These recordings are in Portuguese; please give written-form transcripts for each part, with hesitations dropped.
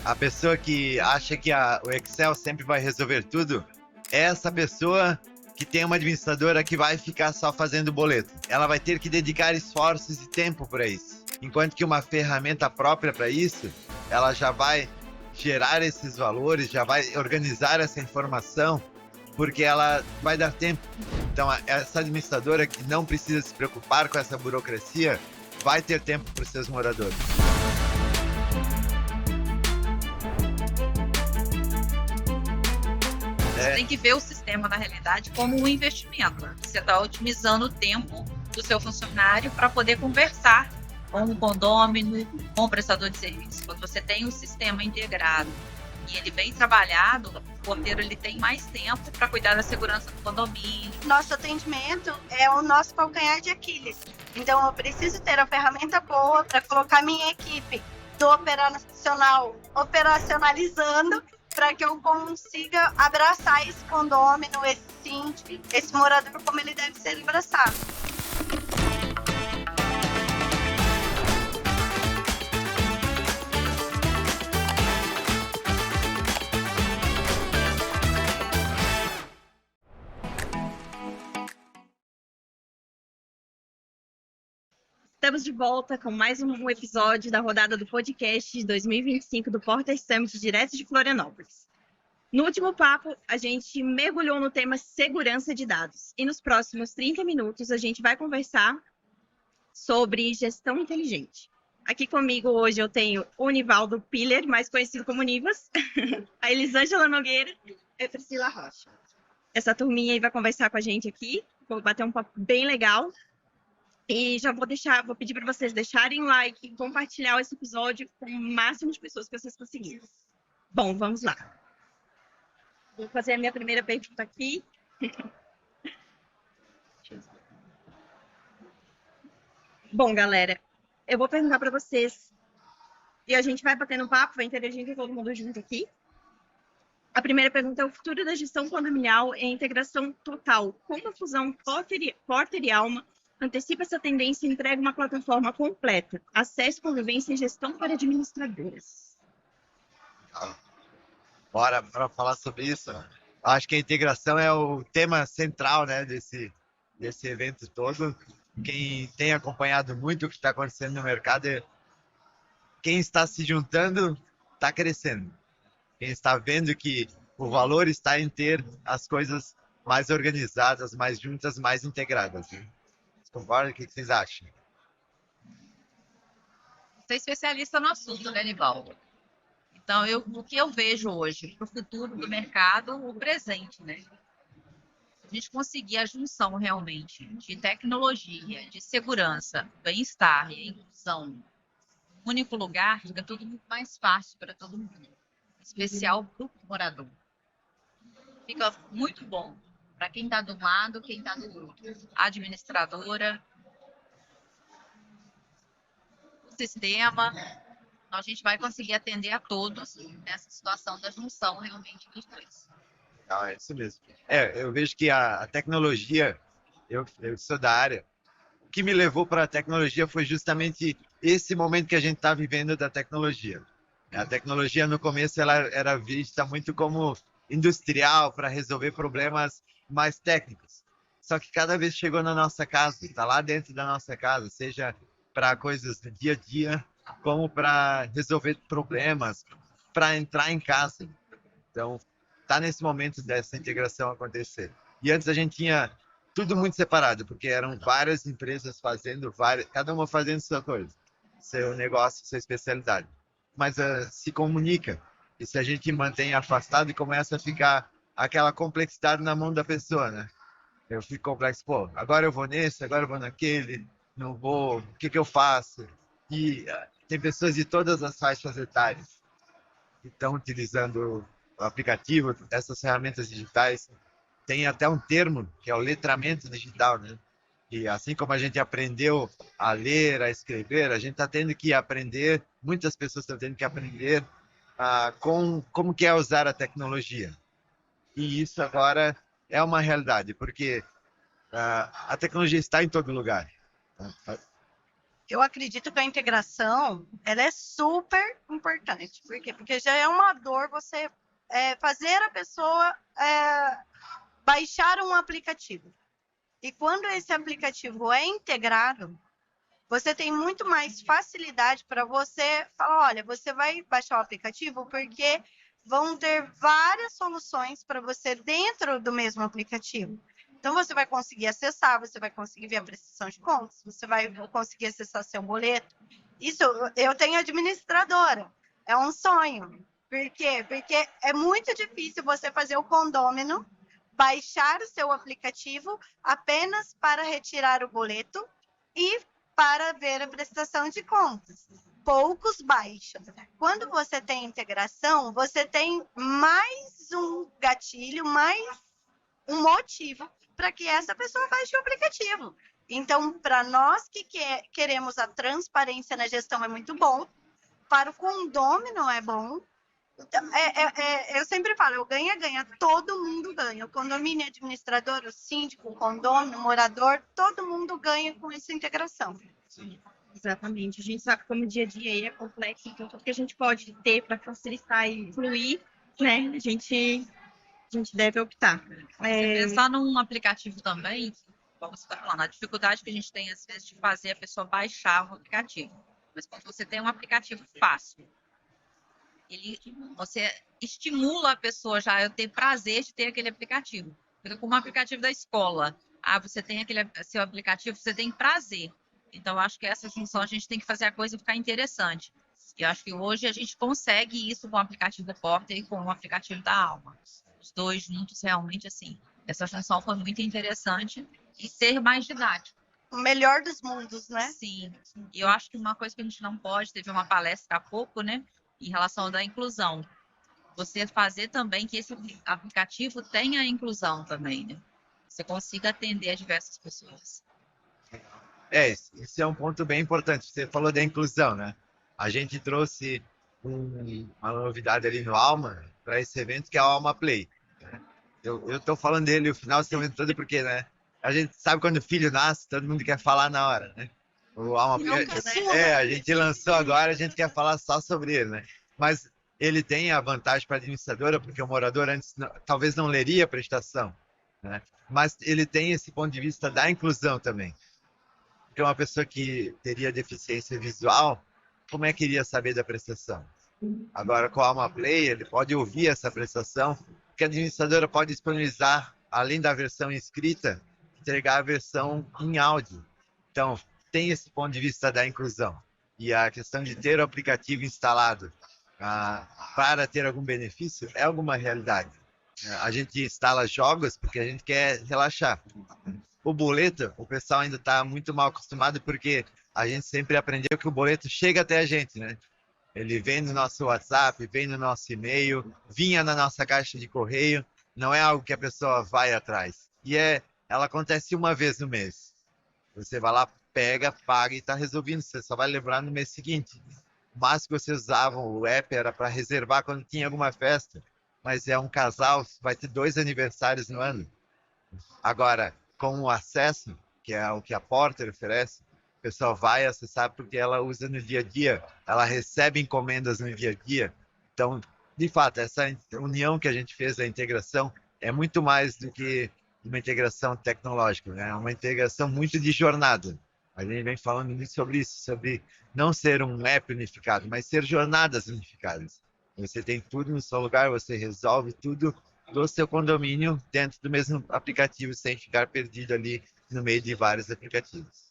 A pessoa que acha que o Excel sempre vai resolver tudo é essa pessoa que tem uma administradora que vai ficar só fazendo boleto. Ela vai ter que dedicar esforços e tempo para isso. Enquanto que uma ferramenta própria para isso, ela já vai gerar esses valores, já vai organizar essa informação, porque ela vai dar tempo. Então, essa administradora que não precisa se preocupar com essa burocracia, vai ter tempo para os seus moradores. Você tem que ver o sistema, na realidade, como um investimento. Você está otimizando o tempo do seu funcionário para poder conversar com o condômino, com o prestador de serviço. Quando você tem um sistema integrado e ele bem trabalhado, o porteiro ele tem mais tempo para cuidar da segurança do condomínio. Nosso atendimento é o nosso calcanhar de Aquiles. Então, eu preciso ter a ferramenta boa para colocar minha equipe do operacional operacionalizando para que eu consiga abraçar esse condômino, esse síndico, esse morador como ele deve ser abraçado. Estamos de volta com mais um episódio da rodada do podcast de 2025 do Porter Summit, direto de Florianópolis. No último papo, a gente mergulhou no tema segurança de dados. E nos próximos 30 minutos, a gente vai conversar sobre gestão inteligente. Aqui comigo hoje eu tenho o Nivaldo Piller, mais conhecido como Nivas, a Elisângela Nogueira e a Priscila Rocha. Essa turminha aí vai conversar com a gente aqui, vou bater um papo bem legal. E já vou pedir para vocês deixarem like e compartilhar esse episódio com o máximo de pessoas que vocês conseguirem. Bom, vamos lá. Vou fazer a minha primeira pergunta aqui. Bom, galera, eu vou perguntar para vocês e a gente vai batendo um papo, vai interagindo todo mundo junto aqui. A primeira pergunta é: o futuro da gestão condominial é a integração total. Como a fusão Porter e Alma antecipa essa tendência e entrega uma plataforma completa, acesso, convivência e gestão para administradoras? Bora falar sobre isso. Acho que a integração é o tema central, né, desse evento todo. Quem tem acompanhado muito o que está acontecendo no mercado, quem está se juntando está crescendo. Quem está vendo que o valor está em ter as coisas mais organizadas, mais juntas, mais integradas. Né? Concorda? O que vocês acham? Você é especialista no assunto, né, Nivaldo? Então, o que eu vejo hoje para o futuro do mercado, o presente, né? A gente conseguir a junção realmente de tecnologia, de segurança, bem-estar e inclusão em um único lugar, fica tudo muito mais fácil para todo mundo, em especial para o morador. Fica muito bom para quem está de um lado, quem está do outro. A administradora, o sistema, a gente vai conseguir atender a todos nessa situação da junção realmente dos dois. É isso mesmo. Eu vejo que a tecnologia, eu sou da área, o que me levou para a tecnologia foi justamente esse momento que a gente está vivendo da tecnologia. A tecnologia, no começo, ela era vista muito como industrial para resolver problemas mais técnicos. Só que cada vez chegou na nossa casa, está lá dentro da nossa casa, seja para coisas do dia a dia, como para resolver problemas, para entrar em casa. Então, está nesse momento dessa integração acontecer. E antes a gente tinha tudo muito separado, porque eram várias empresas fazendo, cada uma fazendo sua coisa, seu negócio, sua especialidade. Mas se comunica. E se a gente mantém afastado e começa a ficar aquela complexidade na mão da pessoa, né? Eu fico complexo, pô, agora eu vou nesse, agora eu vou naquele, não vou, o que eu faço? E tem pessoas de todas as faixas etárias que estão utilizando o aplicativo, essas ferramentas digitais. Tem até um termo, que é o letramento digital, né? E assim como a gente aprendeu a ler, a escrever, a gente está tendo que aprender, muitas pessoas estão tendo que aprender como que é usar a tecnologia. E isso agora é uma realidade, porque a tecnologia está em todo lugar. Eu acredito que a integração, ela é super importante. Por quê? Porque já é uma dor você fazer a pessoa baixar um aplicativo. E quando esse aplicativo é integrado, você tem muito mais facilidade para você falar, olha, você vai baixar o aplicativo porque vão ter várias soluções para você dentro do mesmo aplicativo. Então, você vai conseguir acessar, você vai conseguir ver a prestação de contas, você vai conseguir acessar seu boleto. Isso, eu tenho administradora, é um sonho. Por quê? Porque é muito difícil você fazer o condômino, baixar o seu aplicativo apenas para retirar o boleto e para ver a prestação de contas. Poucos baixam. Quando você tem integração, você tem mais um gatilho, mais um motivo para que essa pessoa baixe o aplicativo. Então, para nós que queremos a transparência na gestão é muito bom, para o condômino é bom. Então, eu sempre falo, o ganha-ganha, todo mundo ganha. O condomínio administrador, o síndico, o condômino, o morador, todo mundo ganha com essa integração. Exatamente. A gente sabe como o dia a dia aí é complexo, então tudo que a gente pode ter para facilitar e fluir, né? A gente deve optar. Pensar num aplicativo também, como você está falando, a dificuldade que a gente tem às vezes de fazer a pessoa baixar o aplicativo. Mas quando você tem um aplicativo fácil, você estimula a pessoa já a ter prazer de ter aquele aplicativo. Porque como o aplicativo da escola, você tem aquele seu aplicativo, você tem prazer. Então, eu acho que essa junção a gente tem que fazer a coisa ficar interessante. E eu acho que hoje a gente consegue isso com o aplicativo da Porter e com o aplicativo da Alma. Os dois juntos, realmente, assim, essa junção foi muito interessante e ser mais didático. O melhor dos mundos, né? Sim. E eu acho que uma coisa que a gente não pode, teve uma palestra há pouco, né, em relação da inclusão. Você fazer também que esse aplicativo tenha inclusão também, né? Você consiga atender a diversas pessoas. Esse é um ponto bem importante. Você falou da inclusão, né? A gente trouxe uma novidade ali no Alma para esse evento, que é o Alma Play. Né? Eu estou falando dele o final do evento todo porque, né? A gente sabe quando o filho nasce, todo mundo quer falar na hora, né? O Alma Play, a gente lançou agora, a gente quer falar só sobre ele, né? Mas ele tem a vantagem para a administradora, porque o morador antes talvez não leria a prestação, né? Mas ele tem esse ponto de vista da inclusão também. Porque uma pessoa que teria deficiência visual, como é que iria saber da prestação? Agora, com a Alma Play, ele pode ouvir essa prestação, porque a administradora pode disponibilizar, além da versão escrita, entregar a versão em áudio. Então, tem esse ponto de vista da inclusão. E a questão de ter o aplicativo instalado para ter algum benefício é alguma realidade. A gente instala jogos porque a gente quer relaxar. O boleto, o pessoal ainda está muito mal acostumado porque a gente sempre aprendeu que o boleto chega até a gente, né? Ele vem no nosso WhatsApp, vem no nosso e-mail, vinha na nossa caixa de correio, não é algo que a pessoa vai atrás. E ela acontece uma vez no mês. Você vai lá, pega, paga e está resolvido. Você só vai lembrar no mês seguinte. O máximo que vocês usavam o app era para reservar quando tinha alguma festa. Mas é um casal, vai ter 2 aniversários no ano. Agora, com o acesso, que é o que a Porter oferece, o pessoal vai acessar porque ela usa no dia a dia, ela recebe encomendas no dia a dia. Então, de fato, essa união que a gente fez, a integração, é muito mais do que uma integração tecnológica, né? É uma integração muito de jornada. A gente vem falando muito sobre isso, sobre não ser um app unificado, mas ser jornadas unificadas. Você tem tudo no seu lugar, você resolve tudo do seu condomínio dentro do mesmo aplicativo, sem ficar perdido ali no meio de vários aplicativos.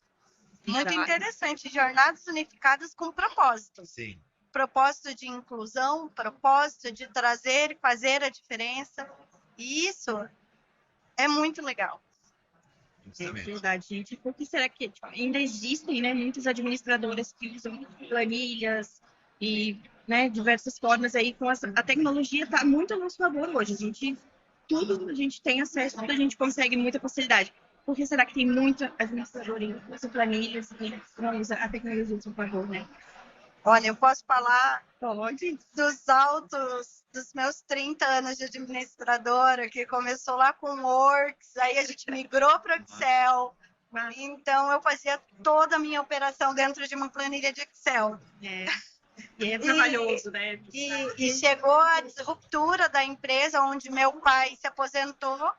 Muito interessante, jornadas unificadas com propósito. Sim. Propósito de inclusão, propósito de trazer e fazer a diferença. E isso é muito legal. É verdade, gente. Por que será que ainda existem, né, muitas administradoras que usam planilhas e, né, diversas formas aí com a tecnologia está muito a nosso favor hoje. A gente tem acesso, tudo a gente consegue muita facilidade. Por que será que tem muita administradora que usa planilhas e não usa a tecnologia a seu favor, né? Olha, eu posso falar Pode. dos altos dos meus 30 anos de administradora, que começou lá com o Works, aí a gente migrou para o Excel, Então, eu fazia toda a minha operação dentro de uma planilha de Excel. E é trabalhoso, né? E chegou a disruptura da empresa, onde meu pai se aposentou,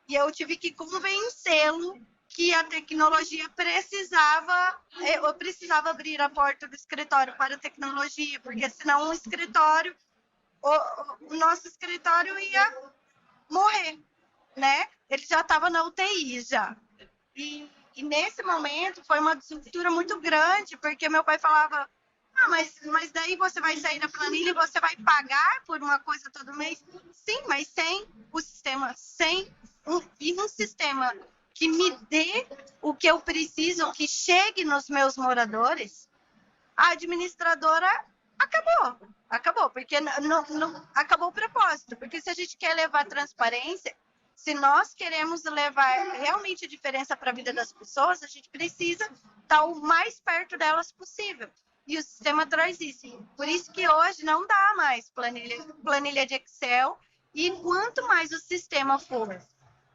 e eu tive que convencê-lo que a tecnologia eu precisava abrir a porta do escritório para a tecnologia, porque senão o nosso escritório ia morrer, né? Ele já estava na UTI já. E nesse momento foi uma disruptura muito grande, porque meu pai falava: mas daí você vai sair da planilha e você vai pagar por uma coisa todo mês? Sim, mas sem o sistema, um sistema que me dê o que eu preciso, que chegue nos meus moradores, a administradora acabou, porque não acabou o propósito. Porque se a gente quer levar transparência, se nós queremos levar realmente a diferença para a vida das pessoas, a gente precisa estar o mais perto delas possível. E o sistema traz isso. Por isso que hoje não dá mais planilha de Excel. E quanto mais o sistema for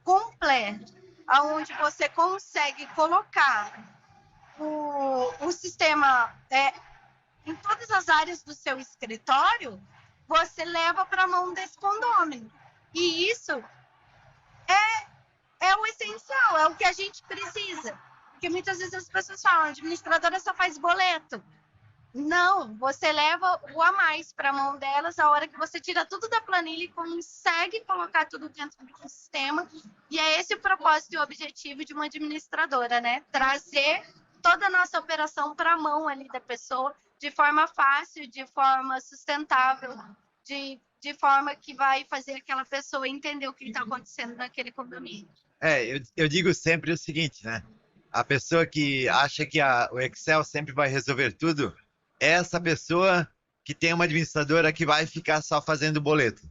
completo, onde você consegue colocar o sistema em todas as áreas do seu escritório, você leva para a mão desse condômino. E isso é o essencial, é o que a gente precisa. Porque muitas vezes as pessoas falam: a administradora só faz boleto. Não, você leva o a mais para a mão delas a hora que você tira tudo da planilha e consegue colocar tudo dentro do sistema. E é esse o propósito e o objetivo de uma administradora, né? Trazer toda a nossa operação para a mão ali da pessoa, de forma fácil, de forma sustentável, de forma que vai fazer aquela pessoa entender o que está acontecendo naquele condomínio. Eu digo sempre o seguinte, né? A pessoa que acha que o Excel sempre vai resolver tudo, é essa pessoa que tem uma administradora que vai ficar só fazendo boleto.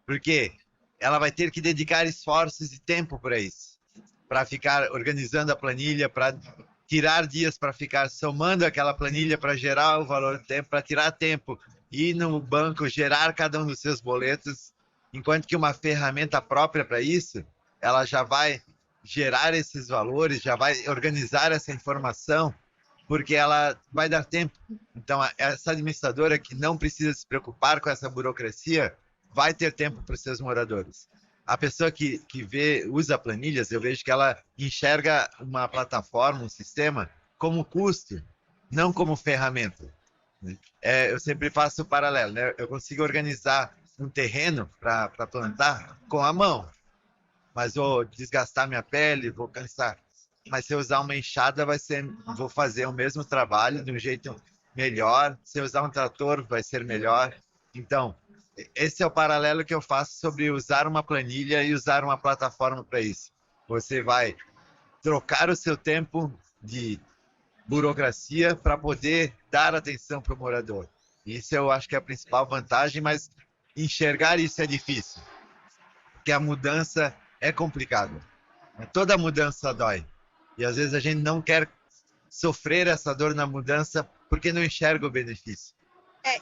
Porque ela vai ter que dedicar esforços e tempo para isso. Para ficar organizando a planilha, para tirar dias para ficar somando aquela planilha, para gerar o valor do tempo, para tirar tempo, ir no banco, gerar cada um dos seus boletos. Enquanto que uma ferramenta própria para isso, ela já vai gerar esses valores, já vai organizar essa informação, porque ela vai dar tempo. Então, essa administradora que não precisa se preocupar com essa burocracia, vai ter tempo para os seus moradores. A pessoa que usa planilhas, eu vejo que ela enxerga uma plataforma, um sistema, como custo, não como ferramenta. Eu sempre faço o paralelo, né? Eu consigo organizar um terreno para plantar com a mão, mas vou desgastar minha pele, vou cansar. Mas se eu usar uma enxada, vou fazer o mesmo trabalho de um jeito melhor. Se eu usar um trator, vai ser melhor. Então, esse é o paralelo que eu faço sobre usar uma planilha e usar uma plataforma para isso. Você vai trocar o seu tempo de burocracia para poder dar atenção para o morador. Isso eu acho que é a principal vantagem, mas enxergar isso é difícil, porque a mudança é complicada. Toda mudança dói. E às vezes a gente não quer sofrer essa dor na mudança porque não enxerga o benefício.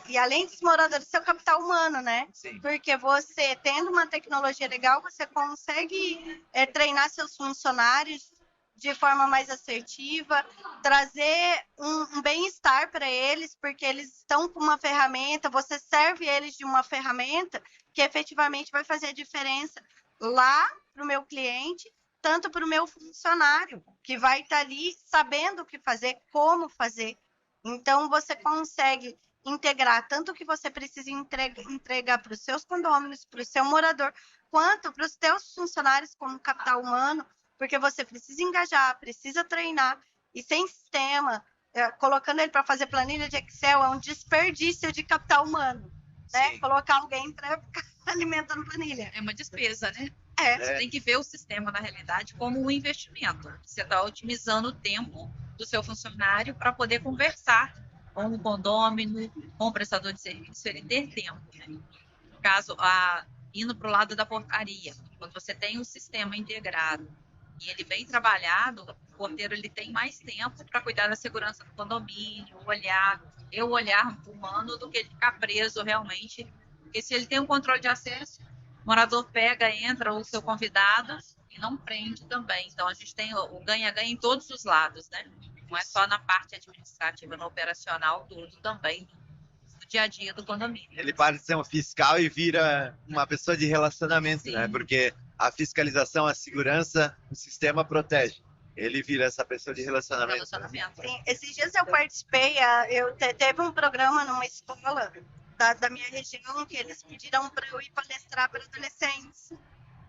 E além dos moradores, seu capital humano, né? Sim. Porque você, tendo uma tecnologia legal, você consegue treinar seus funcionários de forma mais assertiva, trazer um bem-estar para eles, porque eles estão com uma ferramenta, você serve eles de uma ferramenta que efetivamente vai fazer a diferença lá para o meu cliente, tanto para o meu funcionário, que vai estar ali sabendo o que fazer, como fazer. Então, você consegue integrar tanto o que você precisa entregar para os seus condôminos, para o seu morador, quanto para os seus funcionários como capital humano, porque você precisa engajar, precisa treinar, e sem sistema, colocando ele para fazer planilha de Excel, é um desperdício de capital humano, né? Colocar alguém para ficar alimentando planilha. É uma despesa, né? Você tem que ver o sistema, na realidade, como um investimento. Você está otimizando o tempo do seu funcionário para poder conversar com o condômino, com o prestador de serviço, ele ter tempo. Né? No caso, indo para o lado da portaria, quando você tem um sistema integrado e ele bem trabalhado, o porteiro ele tem mais tempo para cuidar da segurança do condomínio, o olhar humano do que ele ficar preso realmente. Porque se ele tem um controle de acesso, o morador pega, entra o seu convidado, e não prende também. Então, a gente tem o ganha-ganha em todos os lados, né? Não é só na parte administrativa, no operacional, tudo também do dia a dia do condomínio. Ele para de ser um fiscal e vira uma pessoa de relacionamento, Sim. né? Porque a fiscalização, a segurança, o sistema protege. Ele vira essa pessoa de relacionamento. Relacionamento. Sim, esses dias eu participei, teve um programa numa escola da minha região que eles pediram para eu ir palestrar para adolescentes,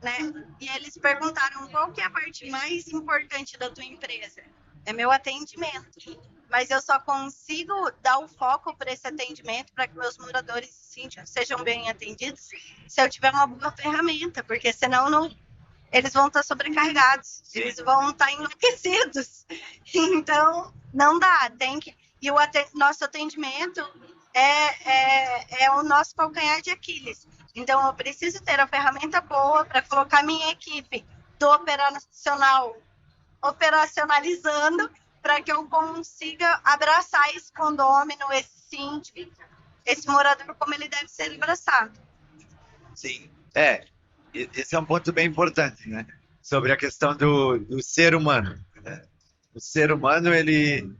né? E eles perguntaram qual que é a parte mais importante da tua empresa. É meu atendimento. Mas eu só consigo dar o foco para esse atendimento, para que meus moradores sejam bem atendidos, se eu tiver uma boa ferramenta, porque senão não, eles vão estar sobrecarregados, eles vão estar enlouquecidos. Então, não dá, tem que... E nosso atendimento é o nosso calcanhar de Aquiles. Então, eu preciso ter a ferramenta boa para colocar minha equipe do operacional operacionalizando, para que eu consiga abraçar esse condômino, esse síndico, esse morador como ele deve ser abraçado. Sim, esse é um ponto bem importante, né? Sobre a questão do ser humano, né? O ser humano, ele,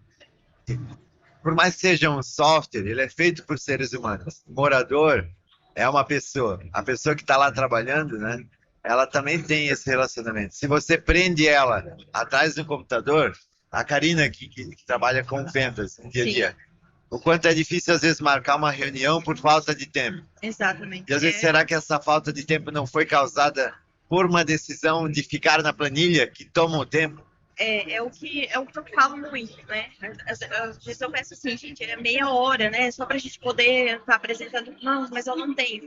por mais que seja um software, ele é feito por seres humanos. O morador é uma pessoa. A pessoa que está lá trabalhando, né? Ela também tem esse relacionamento. Se você prende ela atrás do computador, a Karina, que trabalha com vendas no dia a dia, o quanto é difícil, às vezes, marcar uma reunião por falta de tempo. Exatamente. E, às vezes, será que essa falta de tempo não foi causada por uma decisão de ficar na planilha, que toma o tempo? É o que eu falo muito, né? Às vezes eu penso assim, gente, é meia hora, né? Só para a gente poder estar apresentando. Não, mas eu não tenho.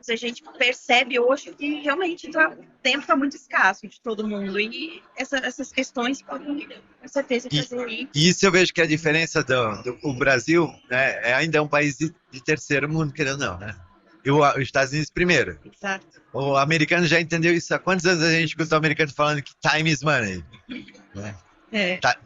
A gente percebe hoje que realmente o tempo está muito escasso de todo mundo. E essas questões podem, com certeza, fazer aí. E isso eu vejo que a diferença do Brasil, né, ainda um país de terceiro mundo, querendo ou não, né? E os Estados Unidos primeiro. Exato. O americano já entendeu isso. Há quantos anos a gente escutou o americano falando que time is money? Né?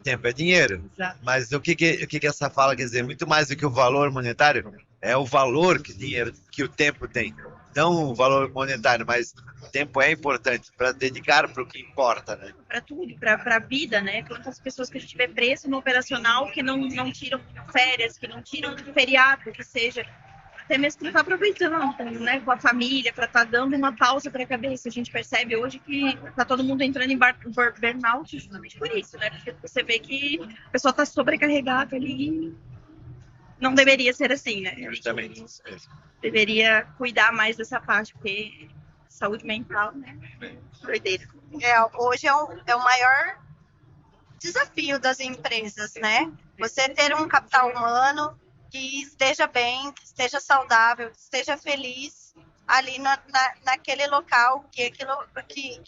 Tempo é dinheiro. Exato. Mas o que essa fala quer dizer? Muito mais do que o valor monetário, é o valor que o tempo tem. Não o valor monetário, mas o tempo é importante para dedicar para o que importa, né? Para tudo, para a vida, né? Quantas pessoas que a gente vê preso no operacional que não tiram férias, que não tiram feriado, que seja, até mesmo que não está aproveitando, né, com a família, para estar dando uma pausa para a cabeça. A gente percebe hoje que está todo mundo entrando em burnout justamente por isso, né? Porque você vê que a pessoa está sobrecarregada ali. Não deveria ser assim, né? Justamente. Deveria cuidar mais dessa parte, porque saúde mental, né? Doideira. Hoje é o maior desafio das empresas, né? Você ter um capital humano que esteja bem, que esteja saudável, que esteja feliz ali naquele local, que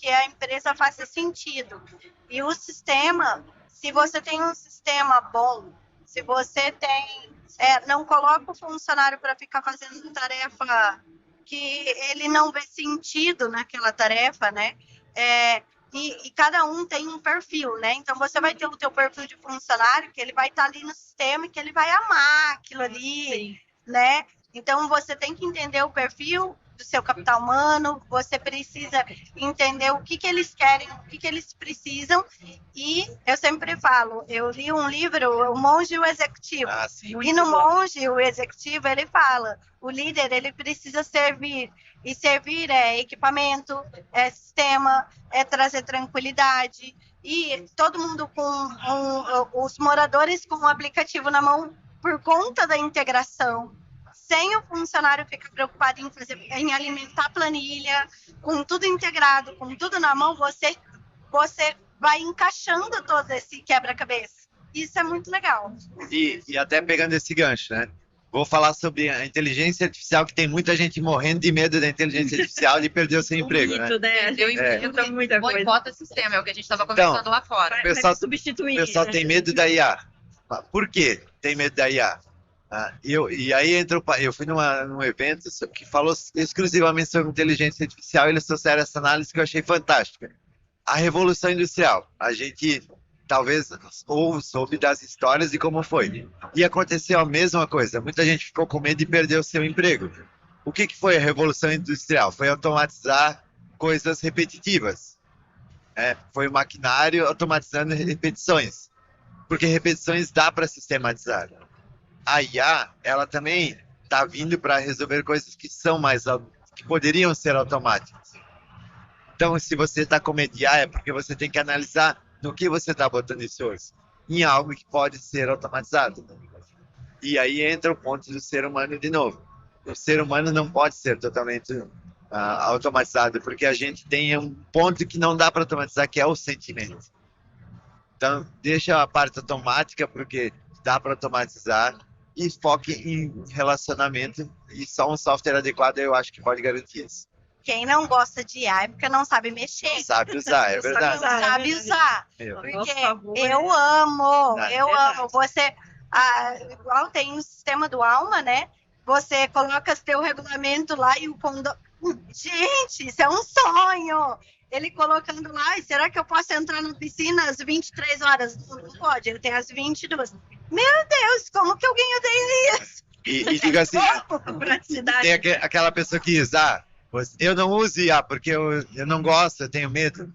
a empresa faça sentido. E o sistema, se você tem um sistema bom, se você tem... não coloca o funcionário para ficar fazendo tarefa que ele não vê sentido naquela tarefa, né? E cada um tem um perfil, né? Então, você vai ter o teu perfil de funcionário, que ele vai estar ali no sistema e que ele vai amar aquilo ali, Sim. né? Então, você tem que entender o perfil do seu capital humano, você precisa entender o que eles querem, o que eles precisam. E eu sempre falo, eu li um livro, O Monge e o Executivo. E no Monge, o Executivo, ele fala, o líder, ele precisa servir. E servir é equipamento, é sistema, é trazer tranquilidade. E todo mundo os moradores com o aplicativo na mão por conta da integração. Sem o funcionário ficar preocupado em alimentar a planilha, com tudo integrado, com tudo na mão, você vai encaixando todo esse quebra-cabeça. Isso é muito legal. E até pegando esse gancho, né? Vou falar sobre a inteligência artificial, que tem muita gente morrendo de medo da inteligência artificial de perder o seu emprego, né? Perdeu o emprego, muita coisa. boicota o sistema, é o que a gente estava conversando lá fora. O pessoal, substituir, o pessoal tem medo da IA. Por quê tem medo da IA? E aí eu fui num evento que falou exclusivamente sobre inteligência artificial e eles trouxeram essa análise que eu achei fantástica. A Revolução Industrial, a gente talvez soube das histórias de como foi. E aconteceu a mesma coisa, muita gente ficou com medo de perder o seu emprego. O que foi a Revolução Industrial? Foi automatizar coisas repetitivas. Foi o maquinário automatizando repetições. Porque repetições dá para sistematizar. A IA, ela também está vindo para resolver coisas que são que poderiam ser automáticas. Então, se você está com medo de IA, é porque você tem que analisar no que você está botando esforço em algo que pode ser automatizado. E aí entra o ponto do ser humano de novo. O ser humano não pode ser totalmente automatizado, porque a gente tem um ponto que não dá para automatizar, que é o sentimento. Então, deixa a parte automática, porque dá para automatizar, e foque em relacionamento, e só um software adequado eu acho que pode garantir isso. Quem não gosta de IA é porque não sabe mexer. Não sabe usar, é verdade. Não sabe usar. Porque eu amo. Você, igual tem o sistema do Alma, né? Você coloca seu regulamento lá e o condomínio. Gente, isso é um sonho! Ele colocando lá, será que eu posso entrar na piscina às 23 horas? Não pode, ele tem às 22. Meu Deus, como que alguém odeia isso? E diga assim, tem aquela pessoa que diz, eu não uso IA porque eu não gosto, eu tenho medo.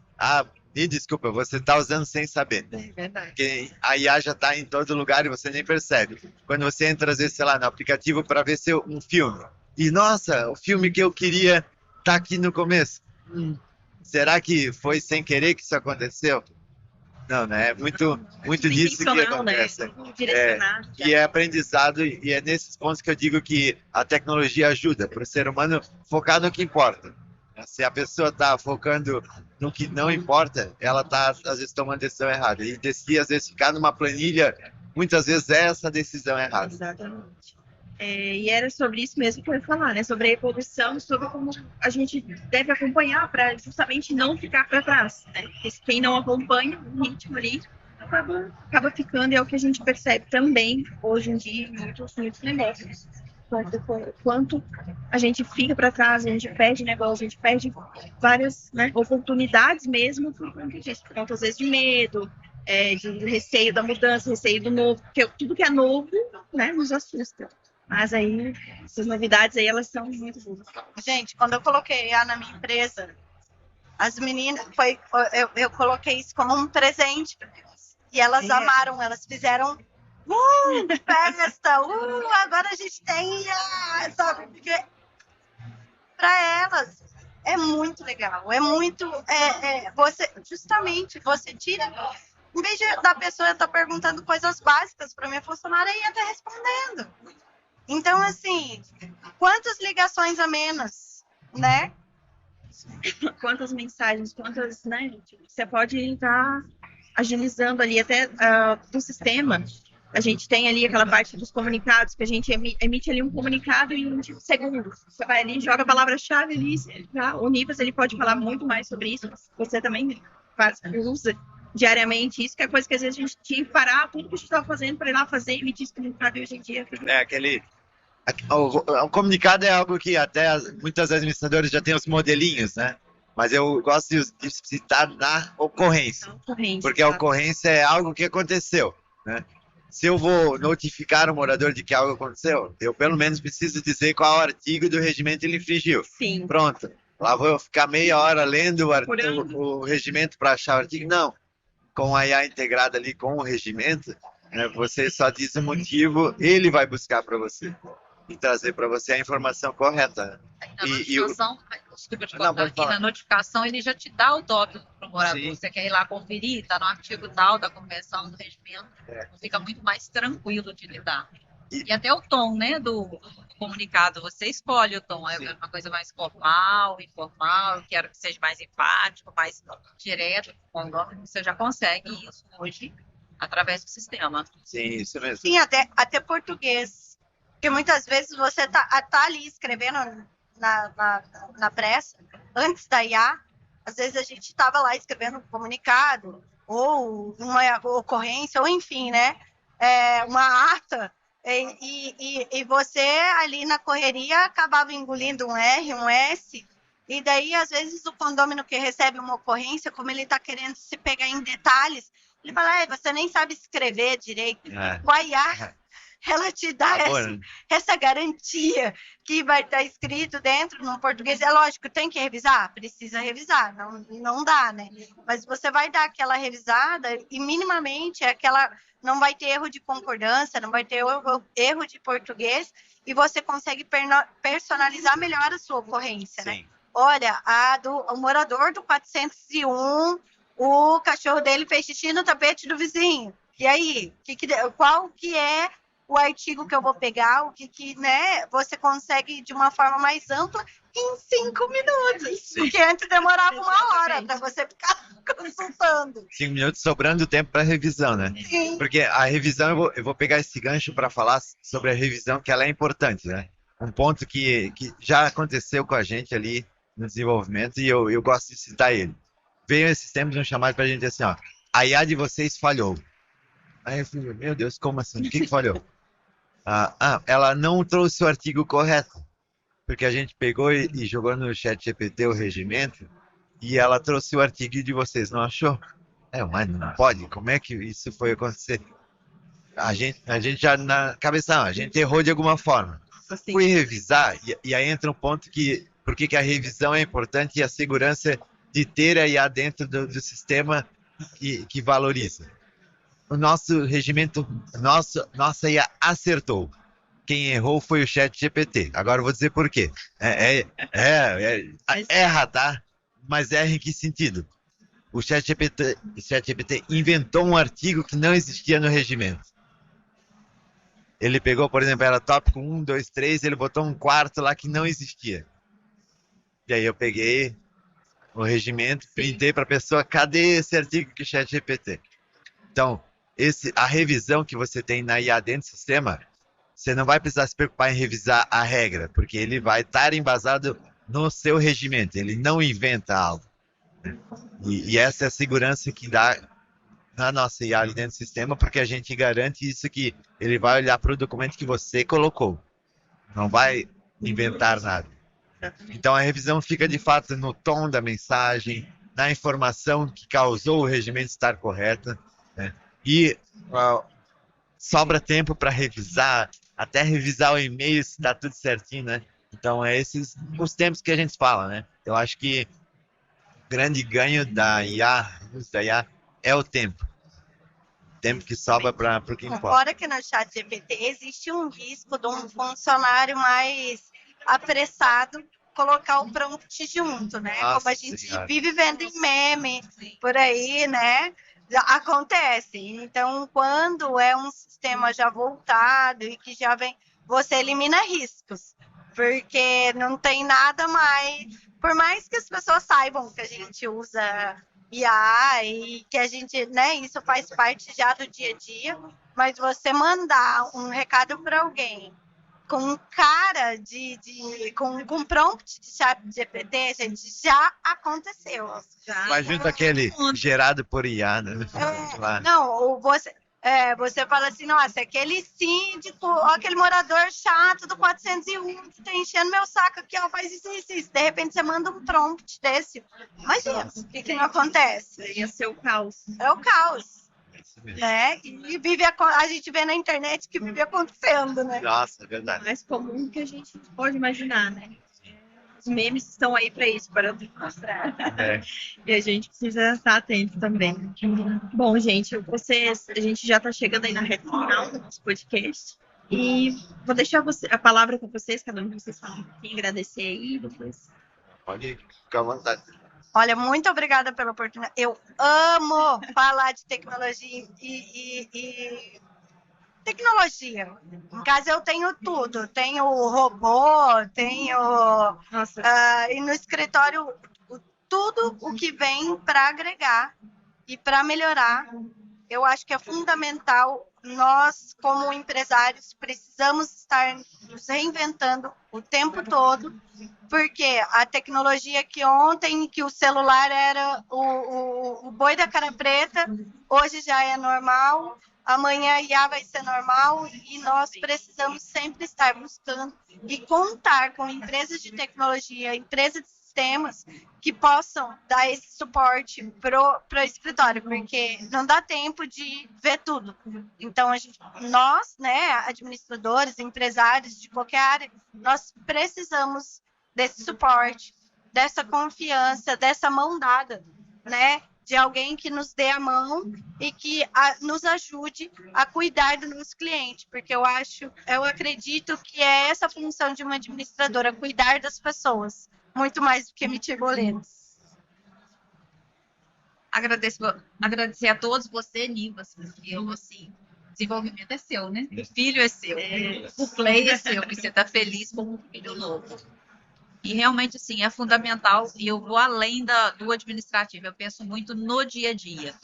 Me desculpa, você está usando sem saber. É verdade. Porque a IA já está em todo lugar e você nem percebe. Quando você entra, às vezes, sei lá, no aplicativo para ver um filme. E, nossa, o filme que eu queria tá aqui no começo. Será que foi sem querer que isso aconteceu? Não, né? É muito disso que acontece. Né? E é aprendizado, e é nesses pontos que eu digo que a tecnologia ajuda para o ser humano focar no que importa. Se a pessoa está focando no que não importa, ela está, às vezes, tomando decisão errada. E às vezes, ficar numa planilha, muitas vezes é essa decisão errada. Exatamente. E era sobre isso mesmo que eu ia falar, né? Sobre a evolução, sobre como a gente deve acompanhar para justamente não ficar para trás, né? Porque quem não acompanha o ritmo ali acaba ficando, e é o que a gente percebe também hoje em dia em muitos negócios. Quanto a gente fica para trás, a gente perde negócio, a gente perde várias, né, oportunidades mesmo por conta disso, por conta às vezes de medo, de receio da mudança, receio do novo, porque tudo que é novo, né, nos assusta. Mas aí, essas novidades aí, elas são muito boas. Gente, quando eu coloquei IA na minha empresa, as meninas, eu coloquei isso como um presente. E elas amaram, elas fizeram, festa, agora a gente tem IA, sabe? Porque para elas é muito legal, é muito, você tira, em vez da pessoa estar perguntando coisas básicas para minha funcionária, ia estar respondendo. Então, assim, quantas ligações a menos, né? Quantas mensagens, quantas, né? Você pode estar agilizando ali até do sistema. A gente tem ali aquela parte dos comunicados, que a gente emite ali um comunicado em segundos. Você vai ali, joga a palavra-chave ali, o Nivas, ele pode falar muito mais sobre isso. Você também usa diariamente isso, que é coisa que às vezes a gente tinha que parar tudo que a gente estava fazendo para ir lá fazer e emitir esse comunicado, e hoje em dia. O comunicado é algo que até muitos administradores já têm os modelinhos, né? Mas eu gosto de citar na ocorrência, porque a ocorrência é algo que aconteceu, né? Se eu vou notificar o morador de que algo aconteceu, eu pelo menos preciso dizer qual artigo do regimento ele infringiu. Sim. Pronto. Lá vou ficar meia hora lendo o regimento para achar o artigo. Não. Com a IA integrada ali com o regimento, né, você só diz o motivo, ele vai buscar para você e trazer para você a informação correta. Na notificação ele já te dá o tópico para o morador. Sim. Você quer ir lá conferir, está no artigo tal da convenção do regimento, fica muito mais tranquilo de lidar. E até o tom, né, do comunicado, você escolhe o tom, é uma coisa mais formal, informal, quero que seja mais empático, mais direto, você já consegue isso hoje através do sistema. Sim, isso mesmo. Sim, até português. Porque muitas vezes você tá ali escrevendo na pressa, antes da IA, às vezes a gente estava lá escrevendo um comunicado, ou uma ocorrência, ou enfim, né? Uma ata, e você ali na correria acabava engolindo um R, um S, e daí às vezes o condômino que recebe uma ocorrência, como ele está querendo se pegar em detalhes, ele fala, você nem sabe escrever direito. Com a IA, ela te dá essa garantia que vai estar escrito dentro no português. É lógico, tem que revisar? Precisa revisar, não dá, né? Mas você vai dar aquela revisada e minimamente não vai ter erro de concordância, não vai ter erro de português e você consegue personalizar melhor a sua ocorrência, né? Olha, o morador do 401, o cachorro dele fez xixi no tapete do vizinho. E aí, qual que é o artigo que eu vou pegar? O que né, você consegue de uma forma mais ampla em 5 minutos. Sim. Porque antes demorava 1 hora para você ficar consultando. 5 minutos sobrando tempo para revisão, né? Sim. Porque a revisão, eu vou pegar esse gancho para falar sobre a revisão, que ela é importante, né? Um ponto que já aconteceu com a gente ali no desenvolvimento e eu gosto de citar ele. Veio esses tempos um chamado para a gente assim, ó, a IA de vocês falhou. Aí eu falei, meu Deus, como assim? O que falhou? Ela não trouxe o artigo correto. Porque a gente pegou e jogou no ChatGPT o regimento e ela trouxe o artigo de vocês, não achou? Mas não pode, como é que isso foi acontecer? A gente já na cabeça, a gente errou de alguma forma. Assim. Fui revisar e aí entra um ponto por que a revisão é importante e a segurança de ter a IA dentro do sistema que valoriza. O nosso regimento, nossa IA acertou. Quem errou foi o ChatGPT. Agora eu vou dizer por quê. Erra, tá? Mas erra em que sentido? O ChatGPT inventou um artigo que não existia no regimento. Ele pegou, por exemplo, era tópico 1, 2, 3, ele botou um quarto lá que não existia. E aí eu peguei o regimento, printei para a pessoa, cadê esse artigo que o ChatGPT? Então, a revisão que você tem na IA dentro do sistema, você não vai precisar se preocupar em revisar a regra, porque ele vai estar embasado no seu regimento, ele não inventa algo. E essa é a segurança que dá na nossa IA ali dentro do sistema, porque a gente garante isso, que ele vai olhar para o documento que você colocou, não vai inventar nada. Então a revisão fica de fato no tom da mensagem, na informação que causou o regimento estar correta, né? E sobra tempo para revisar, até revisar o e-mail se está tudo certinho, né? Então esses os tempos que a gente fala, né? Eu acho que o grande ganho da IA é o tempo. Tempo que sobra para o que importa. Fora que no ChatGPT existe um risco de um funcionário mais apressado colocar o prompt junto, né? Nossa, como a gente senhora. Vive vendo em meme por aí, né? Acontece. Então, quando é um sistema já voltado e que já vem, você elimina riscos, porque não tem nada mais. Por mais que as pessoas saibam que a gente usa IA e que a gente, né? Isso faz parte já do dia a dia, mas você mandar um recado para alguém com cara com prompt de ChatGPT, gente, já aconteceu. Mas junto aquele gerado por IA, né? Não, você fala assim, nossa, aquele síndico, aquele morador chato do 401 que tá enchendo meu saco aqui, ó, faz isso. De repente você manda um prompt desse. Imagina, o que não acontece? Ia ser o caos. É o caos. Né? E a gente vê na internet que vive acontecendo, né? Nossa, é verdade. Mais comum que a gente pode imaginar, né? Os memes estão aí para isso, para mostrar. E a gente precisa estar atento também. Bom, gente, a gente já está chegando aí na reta final do nosso podcast. E vou deixar a palavra com vocês, cada um de vocês fala um pouquinho, agradecer aí depois. Pode ficar à vontade. Olha, muito obrigada pela oportunidade. Eu amo falar de tecnologia e tecnologia. Em casa eu tenho tudo. Tenho robô, tenho... e no escritório, tudo o que vem para agregar e para melhorar. Eu acho que é fundamental. Nós, como empresários, precisamos estar nos reinventando o tempo todo, porque a tecnologia que ontem, que o celular era o boi da cara preta, hoje já é normal. amanhã a IA vai ser normal e nós precisamos sempre estar buscando e contar com empresas de tecnologia, empresas de sistemas que possam dar esse suporte pro escritório, porque não dá tempo de ver tudo. Então, nós, né, administradores, empresários de qualquer área, nós precisamos desse suporte, dessa confiança, dessa mão dada, né? De alguém que nos dê a mão e que nos ajude a cuidar do nosso cliente, porque eu acredito que é essa a função de uma administradora, cuidar das pessoas, muito mais do que emitir boletos. Agradecer a todos você, Nivas, porque assim, desenvolvimento é seu, né? O filho é seu, o play é seu, e você está feliz com um filho novo. E realmente, assim, é fundamental, e eu vou além do administrativo, eu penso muito no dia a dia.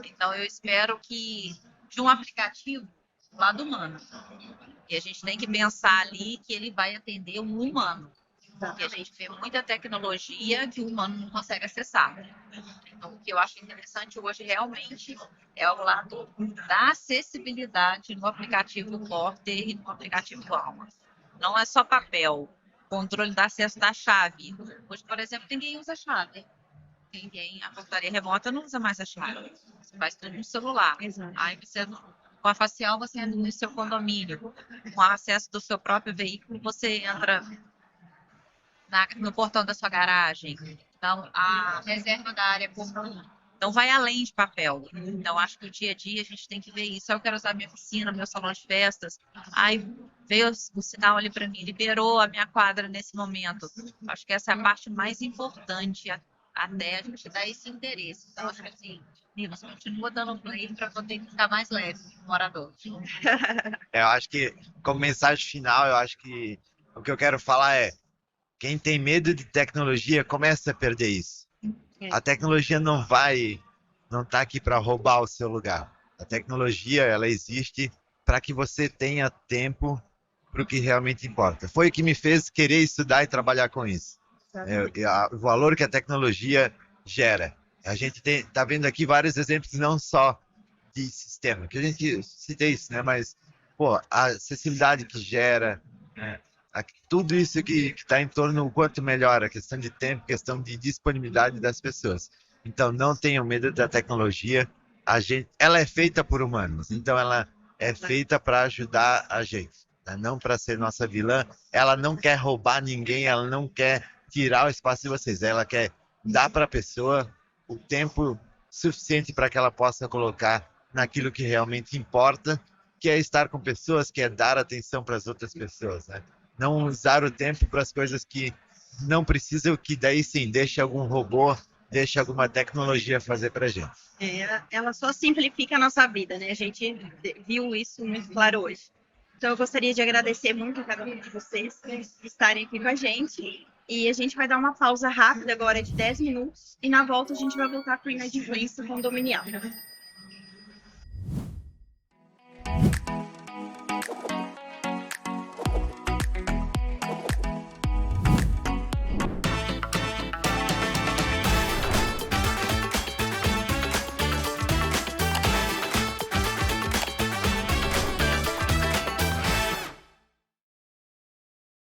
Então, eu espero que, de um aplicativo, lado humano, e a gente tem que pensar ali que ele vai atender um humano, porque a gente vê muita tecnologia que o humano não consegue acessar. Então, o que eu acho interessante hoje, realmente, é o lado da acessibilidade no aplicativo Porter e no aplicativo Alma. Não é só papel. Controle do acesso da chave. Hoje, por exemplo, ninguém usa chave. A portaria remota não usa mais a chave. Você faz tudo no celular. Exato. Aí você, com a facial, você entra no seu condomínio. Com o acesso do seu próprio veículo, você entra no portão da sua garagem. Então, a reserva da área comum. Então, vai além de papel. Então, acho que o dia a dia a gente tem que ver isso. Eu quero usar minha piscina, meu salão de festas. Aí veio o sinal ali para mim, liberou a minha quadra nesse momento. Acho que essa é a parte mais importante até a gente dar esse interesse. Então, acho que assim, Nilson, continua dando play para poder ficar mais leve o morador. Eu acho que, como mensagem final, eu acho que o que eu quero falar é: quem tem medo de tecnologia começa a perder isso. A tecnologia não tá aqui para roubar o seu lugar. A tecnologia, ela existe para que você tenha tempo para o que realmente importa. Foi o que me fez querer estudar e trabalhar com isso. O valor que a tecnologia gera. A gente tá vendo aqui vários exemplos, não só de sistema, que a gente cita isso, né? Mas, a acessibilidade que gera, né? Tudo isso que está em torno, o quanto melhora, a questão de tempo, questão de disponibilidade das pessoas. Então, não tenham medo da tecnologia. Ela é feita por humanos, então ela é feita para ajudar a gente, né? Não para ser nossa vilã. Ela não quer roubar ninguém, ela não quer tirar o espaço de vocês. Ela quer dar para a pessoa o tempo suficiente para que ela possa colocar naquilo que realmente importa, que é estar com pessoas, que é dar atenção para as outras pessoas, né? Não usar o tempo para as coisas que não precisam, que daí sim, deixa algum robô, deixa alguma tecnologia fazer para a gente. Ela só simplifica a nossa vida, né? A gente viu isso muito claro hoje. Então, eu gostaria de agradecer muito a cada um de vocês por estarem aqui com a gente. E a gente vai dar uma pausa rápida agora de 10 minutos. E na volta a gente vai voltar com o Inadimplência Condominial.